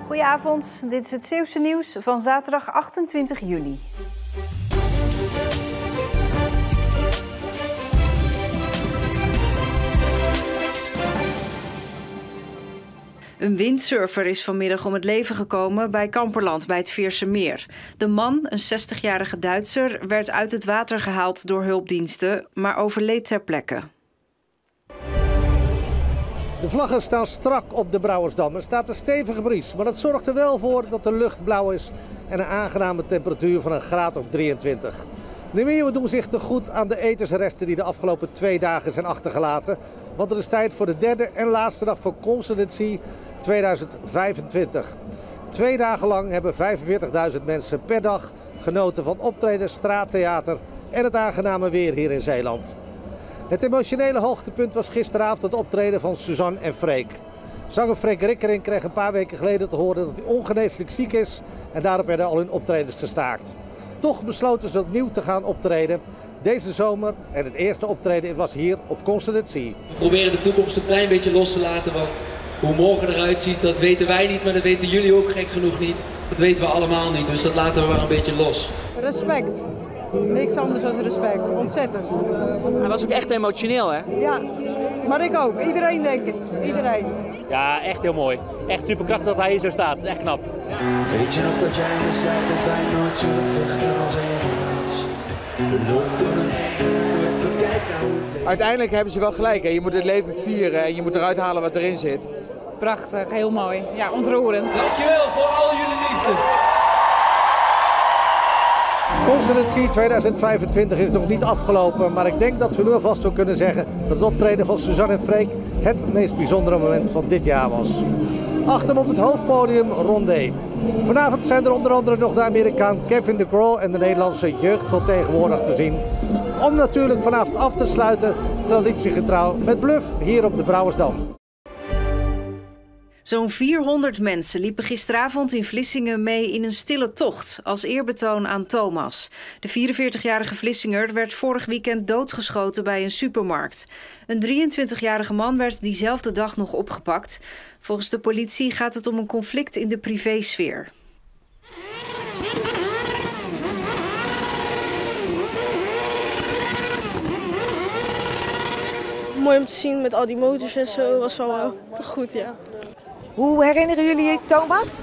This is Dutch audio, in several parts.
Goedenavond, dit is het Zeeuwse nieuws van zaterdag 28 juli. Een windsurfer is vanmiddag om het leven gekomen bij Kamperland bij het Veerse Meer. De man, een 60-jarige Duitser, werd uit het water gehaald door hulpdiensten, maar overleed ter plekke. De vlaggen staan strak op de Brouwersdam. Er staat een stevige bries, maar dat zorgt er wel voor dat de lucht blauw is en een aangename temperatuur van een graad of 23. De meeuwen doen zich te goed aan de etensresten die de afgelopen 2 dagen zijn achtergelaten. Want er is tijd voor de derde en laatste dag van Considerate Sea 2025. 2 dagen lang hebben 45.000 mensen per dag genoten van optredens, straattheater en het aangename weer hier in Zeeland. Het emotionele hoogtepunt was gisteravond het optreden van Suzanne en Freek. Zanger Freek Rikkering kreeg een paar weken geleden te horen dat hij ongeneeslijk ziek is en daarop werden al hun optredens gestaakt. Toch besloten ze opnieuw te gaan optreden deze zomer en het eerste optreden was hier op Considerate Sea. We proberen de toekomst een klein beetje los te laten, want hoe morgen eruit ziet, dat weten wij niet, maar dat weten jullie ook gek genoeg niet. Dat weten we allemaal niet, dus dat laten we maar een beetje los. Respect. Niks anders dan respect. Ontzettend. Hij was ook echt emotioneel, hè? Ja, maar ik ook. Iedereen, denk ik. Iedereen. Ja, echt heel mooi. Echt superkrachtig dat hij hier zo staat. Echt knap. Weet je nog dat jij me zei dat wij nooit zullen vechten als evenals? We lopen door de regen, bekijk nou hoe het leven. Uiteindelijk hebben ze wel gelijk. Hè? Je moet het leven vieren en je moet eruit halen wat erin zit. Prachtig, heel mooi. Ja, ontroerend. Dankjewel voor al jullie liefde. Considerate Sea 2025 is nog niet afgelopen, maar ik denk dat we nu alvast wel kunnen zeggen dat het optreden van Suzanne en Freek het meest bijzondere moment van dit jaar was. Achter hem op het hoofdpodium Rondé. Vanavond zijn er onder andere nog de Amerikaan Kevin de Grohl en de Nederlandse jeugd van tegenwoordig te zien. Om natuurlijk vanavond af te sluiten, traditiegetrouw met Bluff hier op de Brouwersdam. Zo'n 400 mensen liepen gisteravond in Vlissingen mee in een stille tocht als eerbetoon aan Thomas. De 44-jarige Vlissinger werd vorig weekend doodgeschoten bij een supermarkt. Een 23-jarige man werd diezelfde dag nog opgepakt. Volgens de politie gaat het om een conflict in de privésfeer. Mooi om te zien met al die motors en zo, was wel goed, ja. Hoe herinneren jullie je Thomas?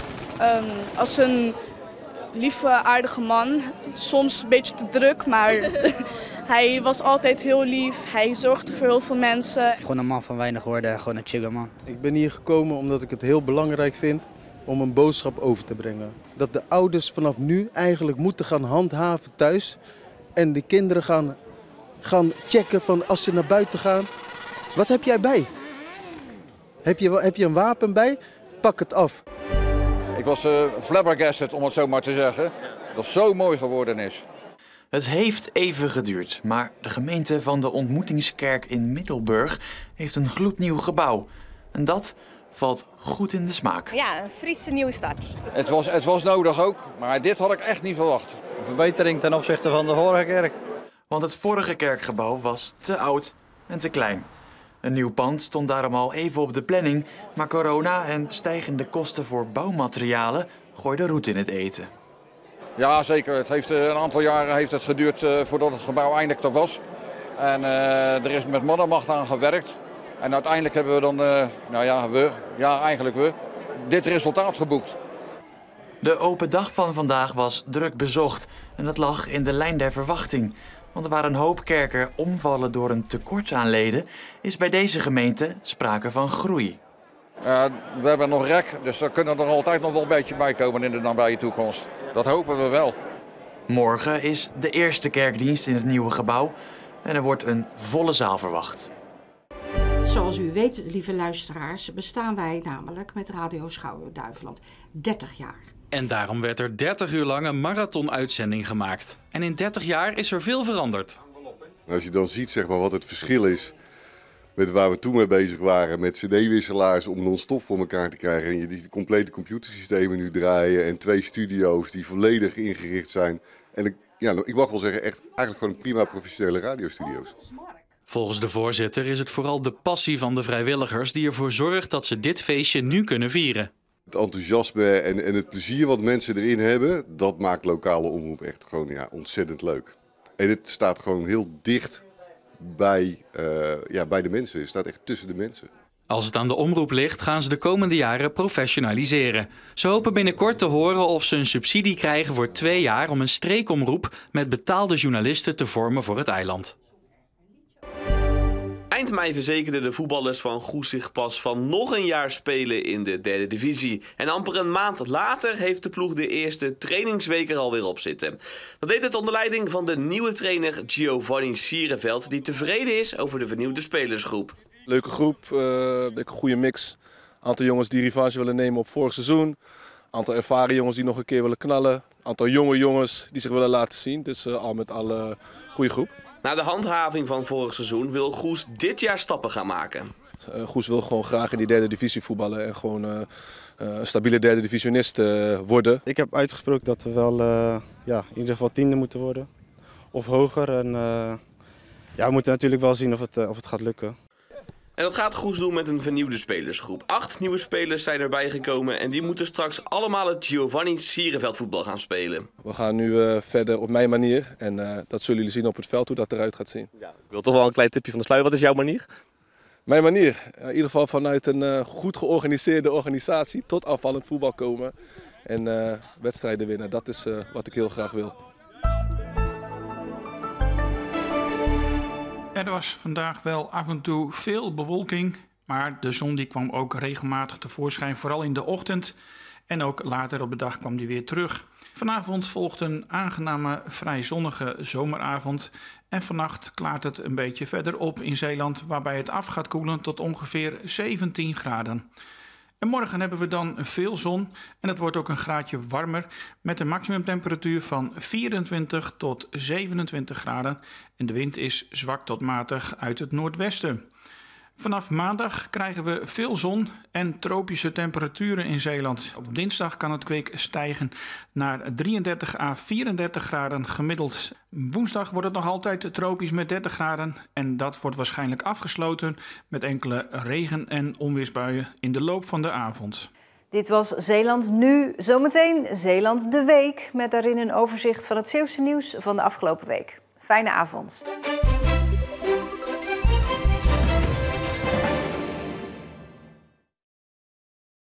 Als een lieve, aardige man. Soms een beetje te druk, maar hij was altijd heel lief. Hij zorgde voor heel veel mensen. Gewoon een man van weinig woorden, gewoon een chille man. Ik ben hier gekomen omdat ik het heel belangrijk vind om een boodschap over te brengen. Dat de ouders vanaf nu eigenlijk moeten gaan handhaven thuis. En de kinderen gaan checken van als ze naar buiten gaan. Wat heb jij bij? Heb je een wapen bij? Pak het af. Ik was flabbergasted, om het zo maar te zeggen, dat het zo mooi geworden is. Het heeft even geduurd, maar de gemeente van de Ontmoetingskerk in Middelburg heeft een gloednieuw gebouw. En dat valt goed in de smaak. Ja, een frisse nieuwe start. Het was nodig ook, maar dit had ik echt niet verwacht. Een verbetering ten opzichte van de vorige kerk. Want het vorige kerkgebouw was te oud en te klein. Een nieuw pand stond daarom al even op de planning, maar corona en stijgende kosten voor bouwmaterialen gooiden roet in het eten. Ja, zeker. Het heeft een aantal jaren heeft het geduurd voordat het gebouw eindelijk er was. En er is met moddermacht aan gewerkt. En uiteindelijk hebben we dan, dit resultaat geboekt. De open dag van vandaag was druk bezocht en dat lag in de lijn der verwachting. Want er waren een hoop kerken omvallen door een tekort aan leden, is bij deze gemeente sprake van groei. We hebben nog rek, dus er kunnen er altijd nog wel een beetje bij komen in de nabije toekomst. Dat hopen we wel. Morgen is de eerste kerkdienst in het nieuwe gebouw en er wordt een volle zaal verwacht. Zoals u weet, lieve luisteraars, bestaan wij namelijk met Radio Schouwen-Duiveland 30 jaar. En daarom werd er 30 uur lang een marathonuitzending gemaakt. En in 30 jaar is er veel veranderd. Als je dan ziet zeg maar, wat het verschil is met waar we toen mee bezig waren, met cd-wisselaars om non-stop voor elkaar te krijgen. En je die complete computersystemen nu draaien en 2 studio's die volledig ingericht zijn. En ik mag wel zeggen, echt eigenlijk gewoon een prima professionele radiostudio's. Volgens de voorzitter is het vooral de passie van de vrijwilligers die ervoor zorgt dat ze dit feestje nu kunnen vieren. Het enthousiasme en het plezier wat mensen erin hebben, dat maakt lokale omroep echt gewoon ontzettend leuk. En het staat gewoon heel dicht bij de mensen. Het staat echt tussen de mensen. Als het aan de omroep ligt, gaan ze de komende jaren professionaliseren. Ze hopen binnenkort te horen of ze een subsidie krijgen voor 2 jaar om een streekomroep met betaalde journalisten te vormen voor het eiland. Eind mei verzekerden de voetballers van Goes zich pas van nog een jaar spelen in de 3e divisie. En amper een maand later heeft de ploeg de eerste trainingsweek er alweer op zitten. Dat deed het onder leiding van de nieuwe trainer Giovanni Sierenveld, die tevreden is over de vernieuwde spelersgroep. Leuke groep, een goede mix. Aantal jongens die revanche willen nemen op vorig seizoen. Aantal ervaren jongens die nog een keer willen knallen. Aantal jonge jongens die zich willen laten zien. Dus al met al een goede groep. Na de handhaving van vorig seizoen wil Goes dit jaar stappen gaan maken. Goes wil gewoon graag in die 3e divisie voetballen en gewoon een stabiele 3e divisionist worden. Ik heb uitgesproken dat we wel in ieder geval 10e moeten worden. Of hoger. En, we moeten natuurlijk wel zien of het gaat lukken. En dat gaat Goes doen met een vernieuwde spelersgroep. 8 nieuwe spelers zijn erbij gekomen en die moeten straks allemaal het Giovanni Sierenveld voetbal gaan spelen. We gaan nu verder op mijn manier en dat zullen jullie zien op het veld hoe dat eruit gaat zien. Ja, ik wil toch wel een klein tipje van de sluier. Wat is jouw manier? Mijn manier? In ieder geval vanuit een goed georganiseerde organisatie tot aanvallend voetbal komen en wedstrijden winnen. Dat is wat ik heel graag wil. Er was vandaag wel af en toe veel bewolking, maar de zon die kwam ook regelmatig tevoorschijn, vooral in de ochtend. En ook later op de dag kwam die weer terug. Vanavond volgt een aangename, vrij zonnige zomeravond. En vannacht klaart het een beetje verder op in Zeeland, waarbij het af gaat koelen tot ongeveer 17 graden. En morgen hebben we dan veel zon en het wordt ook een graadje warmer met een maximumtemperatuur van 24 tot 27 graden. En de wind is zwak tot matig uit het noordwesten. Vanaf maandag krijgen we veel zon en tropische temperaturen in Zeeland. Op dinsdag kan het kwik stijgen naar 33 à 34 graden gemiddeld. Woensdag wordt het nog altijd tropisch met 30 graden en dat wordt waarschijnlijk afgesloten met enkele regen- en onweersbuien in de loop van de avond. Dit was Zeeland Nu. Zometeen Zeeland de Week met daarin een overzicht van het Zeeuwse nieuws van de afgelopen week. Fijne avond.